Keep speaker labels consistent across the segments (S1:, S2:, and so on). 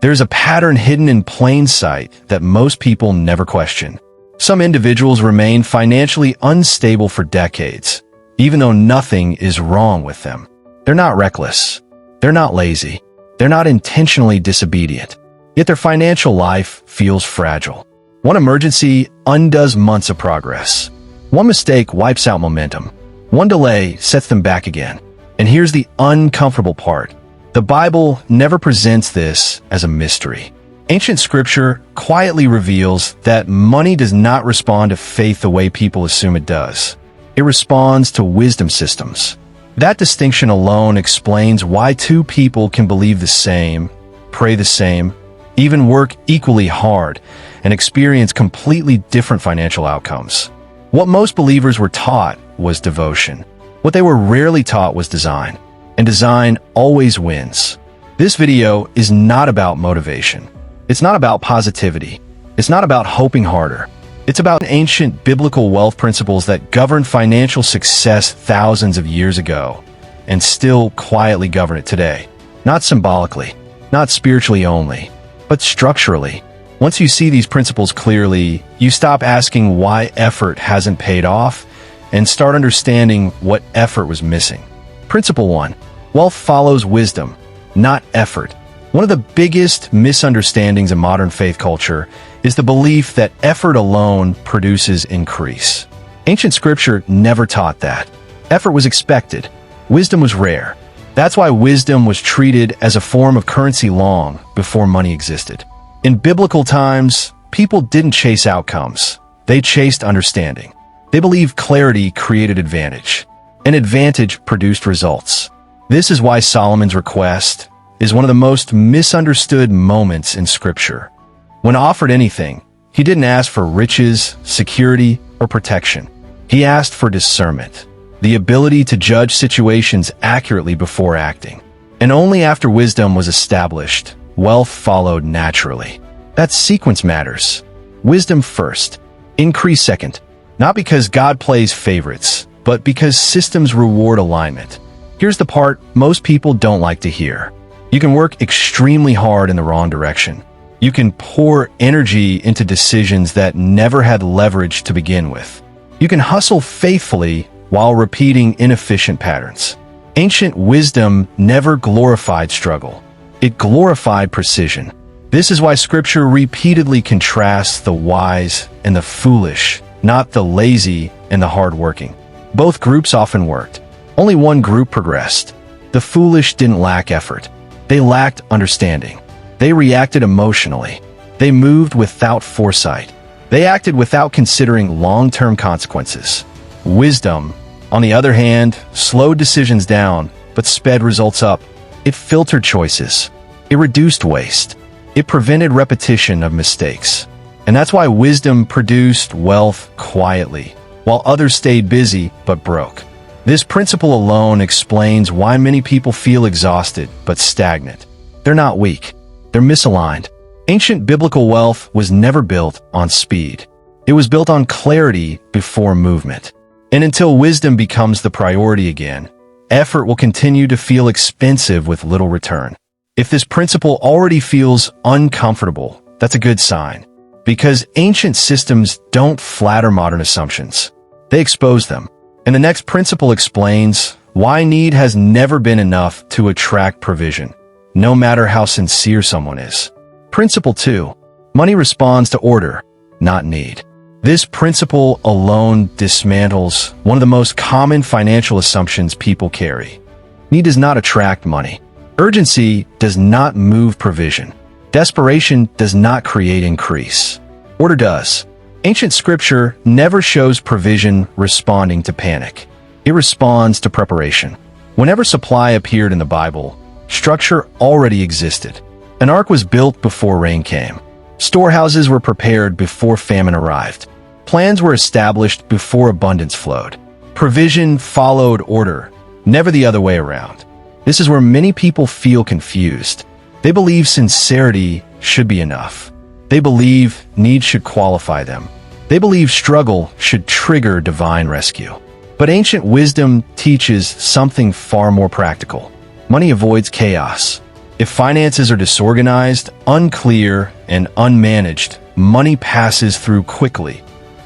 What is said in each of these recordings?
S1: There's a pattern hidden in plain sight that most people never question. Some individuals remain financially unstable for decades, even though nothing is wrong with them. They're not reckless. They're not lazy. They're not intentionally disobedient. Yet their financial life feels fragile. One emergency undoes months of progress. One mistake wipes out momentum. One delay sets them back again. And here's the uncomfortable part. The Bible never presents this as a mystery. Ancient scripture quietly reveals that money does not respond to faith the way people assume it does. It responds to wisdom systems. That distinction alone explains why two people can believe the same, pray the same, even work equally hard, and experience completely different financial outcomes. What most believers were taught was devotion. What they were rarely taught was design. And design always wins. This video is not about motivation. It's not about positivity. It's not about hoping harder. It's about ancient biblical wealth principles that governed financial success thousands of years ago and still quietly govern it today. Not symbolically, not spiritually only, but structurally. Once you see these principles clearly, you stop asking why effort hasn't paid off and start understanding what effort was missing. Principle 1. Wealth follows wisdom, not effort. One of the biggest misunderstandings in modern faith culture is the belief that effort alone produces increase. Ancient scripture never taught that. Effort was expected. Wisdom was rare. That's why wisdom was treated as a form of currency long before money existed. In biblical times, people didn't chase outcomes. They chased understanding. They believed clarity created advantage, and advantage produced results. This is why Solomon's request is one of the most misunderstood moments in Scripture. When offered anything, he didn't ask for riches, security, or protection. He asked for discernment, the ability to judge situations accurately before acting. And only after wisdom was established, wealth followed naturally. That sequence matters. Wisdom first, increase second. Not because God plays favorites, but because systems reward alignment. Here's the part most people don't like to hear. You can work extremely hard in the wrong direction. You can pour energy into decisions that never had leverage to begin with. You can hustle faithfully while repeating inefficient patterns. Ancient wisdom never glorified struggle. It glorified precision. This is why Scripture repeatedly contrasts the wise and the foolish, not the lazy and the hardworking. Both groups often worked. Only one group progressed. The foolish didn't lack effort. They lacked understanding. They reacted emotionally. They moved without foresight. They acted without considering long-term consequences. Wisdom, on the other hand, slowed decisions down, but sped results up. It filtered choices. It reduced waste. It prevented repetition of mistakes. And that's why wisdom produced wealth quietly, while others stayed busy but broke. This principle alone explains why many people feel exhausted but stagnant. They're not weak. They're misaligned. Ancient biblical wealth was never built on speed. It was built on clarity before movement. And until wisdom becomes the priority again, effort will continue to feel expensive with little return. If this principle already feels uncomfortable, that's a good sign. Because ancient systems don't flatter modern assumptions. They expose them. And the next principle explains why need has never been enough to attract provision, no matter how sincere someone is. Principle 2. Money responds to order, not need. This principle alone dismantles one of the most common financial assumptions people carry. Need does not attract money. Urgency does not move provision. Desperation does not create increase. Order does. Ancient scripture never shows provision responding to panic. It responds to preparation. Whenever supply appeared in the Bible, structure already existed. An ark was built before rain came. Storehouses were prepared before famine arrived. Plans were established before abundance flowed. Provision followed order, never the other way around. This is where many people feel confused. They believe sincerity should be enough. They believe need should qualify them. They believe struggle should trigger divine rescue. But ancient wisdom teaches something far more practical. Money avoids chaos. If finances are disorganized, unclear, and unmanaged, money passes through quickly,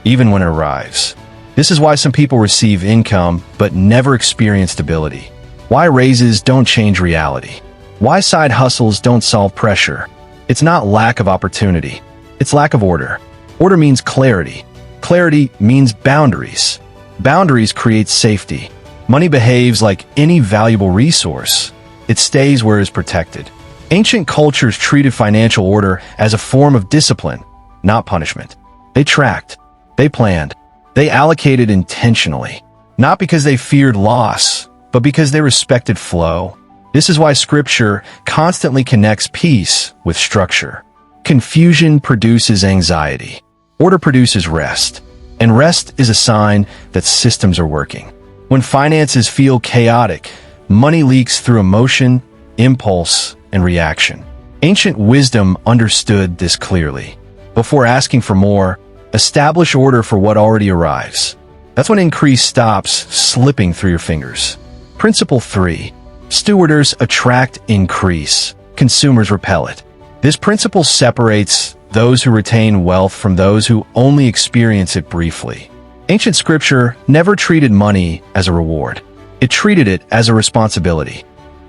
S1: even when it arrives. This is why some people receive income but never experience stability. Why raises don't change reality. Why side hustles don't solve pressure. It's not lack of opportunity. It's lack of order. Order means clarity. Clarity means boundaries. Boundaries create safety. Money behaves like any valuable resource. It stays where it is protected. Ancient cultures treated financial order as a form of discipline, not punishment. They tracked. They planned. They allocated intentionally, not because they feared loss, but because they respected flow. This is why Scripture constantly connects peace with structure. Confusion produces anxiety. Order produces rest. And rest is a sign that systems are working. When finances feel chaotic, money leaks through emotion, impulse, and reaction. Ancient wisdom understood this clearly. Before asking for more, establish order for what already arrives. That's when increase stops slipping through your fingers. Principle 3. Stewarders attract increase. Consumers repel it. This principle separates those who retain wealth from those who only experience it briefly. Ancient scripture never treated money as a reward. It treated it as a responsibility.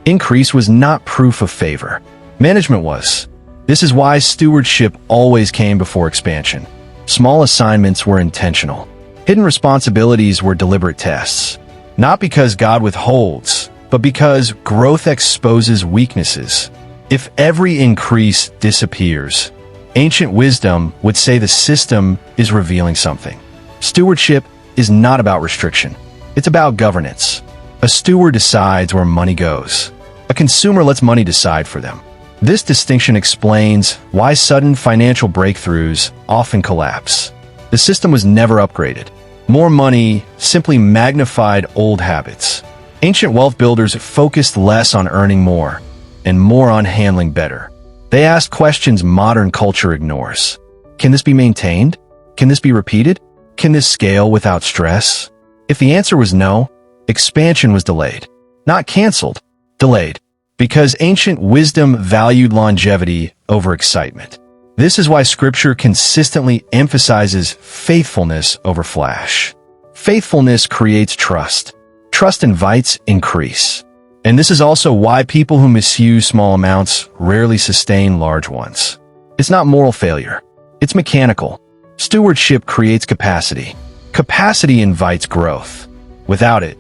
S1: Increase was not proof of favor. Management was. This is why stewardship always came before expansion. Small assignments were intentional. Hidden responsibilities were deliberate tests. Not because God withholds, but because growth exposes weaknesses. If every increase disappears, ancient wisdom would say the system is revealing something. Stewardship is not about restriction. It's about governance. A steward decides where money goes. A consumer lets money decide for them. This distinction explains why sudden financial breakthroughs often collapse. The system was never upgraded. More money simply magnified old habits. Ancient wealth builders focused less on earning more and more on handling better. They asked questions modern culture ignores. Can this be maintained? Can this be repeated? Can this scale without stress? If the answer was no, expansion was delayed. Not canceled, delayed. Because ancient wisdom valued longevity over excitement. This is why Scripture consistently emphasizes faithfulness over flash. Faithfulness creates trust. Trust invites increase. And this is also why people who misuse small amounts rarely sustain large ones. It's not moral failure. It's mechanical. Stewardship creates capacity. Capacity invites growth. Without it,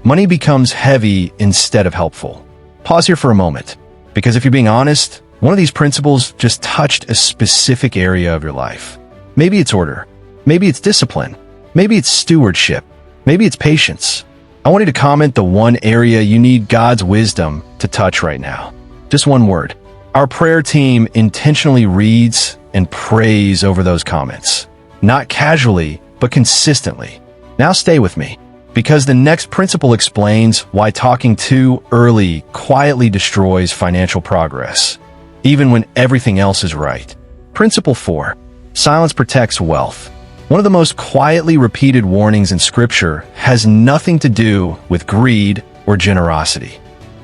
S1: money becomes heavy instead of helpful. Pause here for a moment, because if you're being honest, one of these principles just touched a specific area of your life. Maybe it's order. Maybe it's discipline. Maybe it's stewardship. Maybe it's patience. I want you to comment the one area you need God's wisdom to touch right now. Just one word. Our prayer team intentionally reads and prays over those comments. Not casually, but consistently. Now stay with me, because the next principle explains why talking too early quietly destroys financial progress, even when everything else is right. Principle 4. Silence protects wealth. One of the most quietly repeated warnings in Scripture has nothing to do with greed or generosity.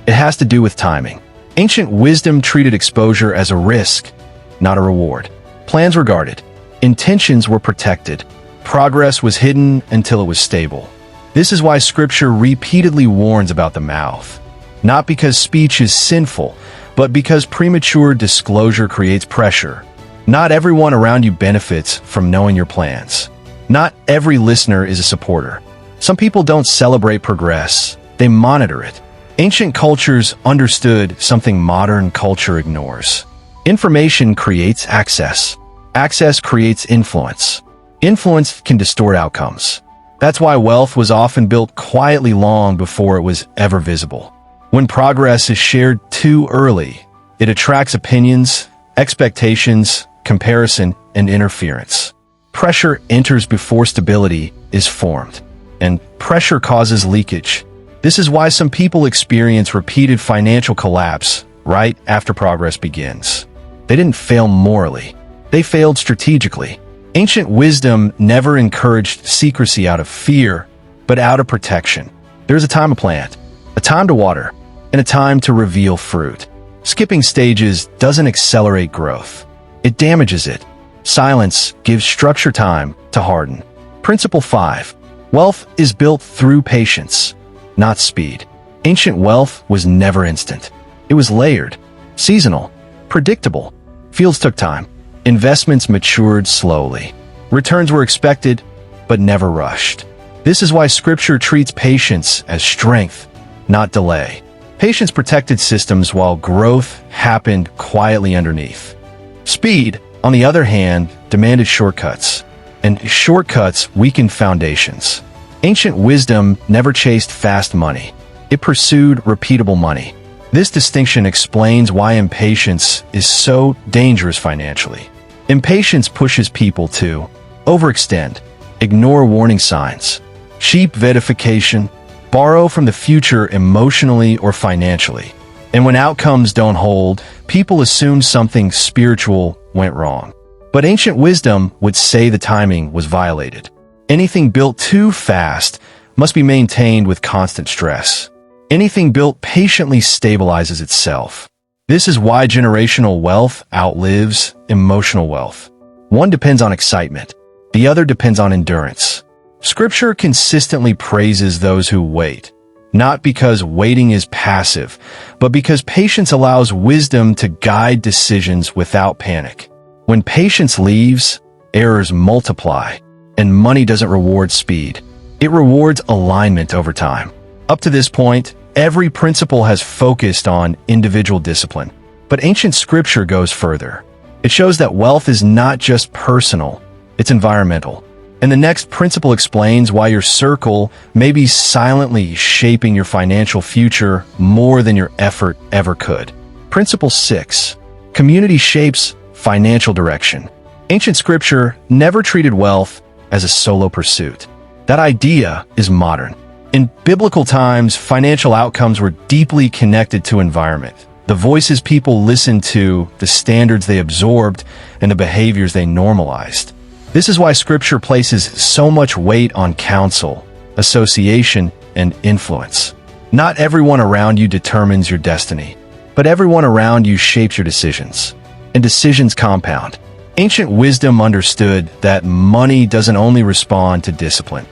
S1: It has to do with timing. Ancient wisdom treated exposure as a risk, not a reward. Plans were guarded. Intentions were protected. Progress was hidden until it was stable. This is why Scripture repeatedly warns about the mouth. Not because speech is sinful, but because premature disclosure creates pressure. Not everyone around you benefits from knowing your plans. Not every listener is a supporter. Some people don't celebrate progress, they monitor it. Ancient cultures understood something modern culture ignores. Information creates access. Access creates influence. Influence can distort outcomes. That's why wealth was often built quietly long before it was ever visible. When progress is shared too early, it attracts opinions, expectations, comparison, and interference. Pressure enters before stability is formed, and pressure causes leakage. This is why some people experience repeated financial collapse right after progress begins. They didn't fail morally. They failed strategically. Ancient wisdom never encouraged secrecy out of fear, but out of protection. There's a time to plant, a time to water, and a time to reveal fruit. Skipping stages doesn't accelerate growth. It damages it. Silence gives structure time to harden. Principle 5. Wealth is built through patience, not speed. Ancient wealth was never instant. It was layered, seasonal, predictable. Fields took time. Investments matured slowly. Returns were expected, but never rushed. This is why Scripture treats patience as strength, not delay. Patience protected systems while growth happened quietly underneath. Speed, on the other hand, demanded shortcuts, and shortcuts weakened foundations. Ancient wisdom never chased fast money. It pursued repeatable money. This distinction explains why impatience is so dangerous financially. Impatience pushes people to overextend, ignore warning signs, cheap vetification, borrow from the future emotionally or financially. And when outcomes don't hold, people assume something spiritual went wrong. But ancient wisdom would say the timing was violated. Anything built too fast must be maintained with constant stress. Anything built patiently stabilizes itself. This is why generational wealth outlives emotional wealth. One depends on excitement. The other depends on endurance. Scripture consistently praises those who wait, not because waiting is passive, but because patience allows wisdom to guide decisions without panic. When patience leaves, errors multiply, and money doesn't reward speed. It rewards alignment over time. Up to this point, every principle has focused on individual discipline, but ancient scripture goes further. It shows that wealth is not just personal, it's environmental. And the next principle explains why your circle may be silently shaping your financial future more than your effort ever could. Principle 6. Community shapes financial direction. Ancient scripture never treated wealth as a solo pursuit. That idea is modern. In biblical times, financial outcomes were deeply connected to environment. The voices people listened to, the standards they absorbed, and the behaviors they normalized. This is why Scripture places so much weight on counsel, association, and influence. Not everyone around you determines your destiny, but everyone around you shapes your decisions. And decisions compound. Ancient wisdom understood that money doesn't only respond to discipline.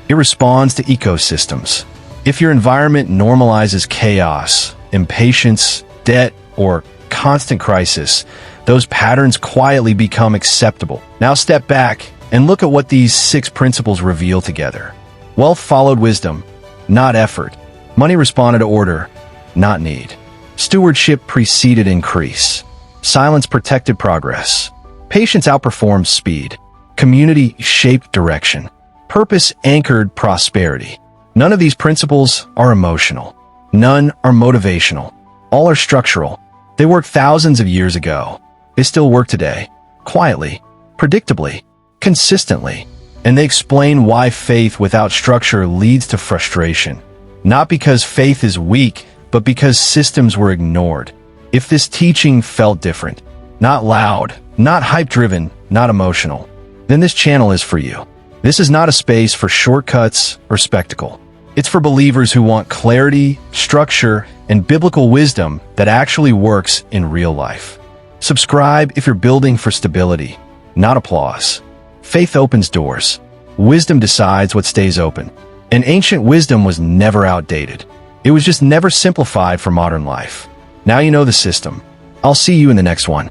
S1: It responds to ecosystems. If your environment normalizes chaos, impatience, debt, or constant crisis, those patterns quietly become acceptable. Now step back and look at what these 6 principles reveal together. Wealth followed wisdom, not effort. Money responded to order, not need. Stewardship preceded increase. Silence protected progress. Patience outperformed speed. Community shaped direction. Purpose anchored prosperity. None of these principles are emotional. None are motivational. All are structural. They worked thousands of years ago. They still work today, quietly, predictably, consistently. And they explain why faith without structure leads to frustration. Not because faith is weak, but because systems were ignored. If this teaching felt different, not loud, not hype-driven, not emotional, then this channel is for you. This is not a space for shortcuts or spectacle. It's for believers who want clarity, structure, and biblical wisdom that actually works in real life. Subscribe if you're building for stability, not applause. Faith opens doors. Wisdom decides what stays open. And ancient wisdom was never outdated. It was just never simplified for modern life. Now you know the system. I'll see you in the next one.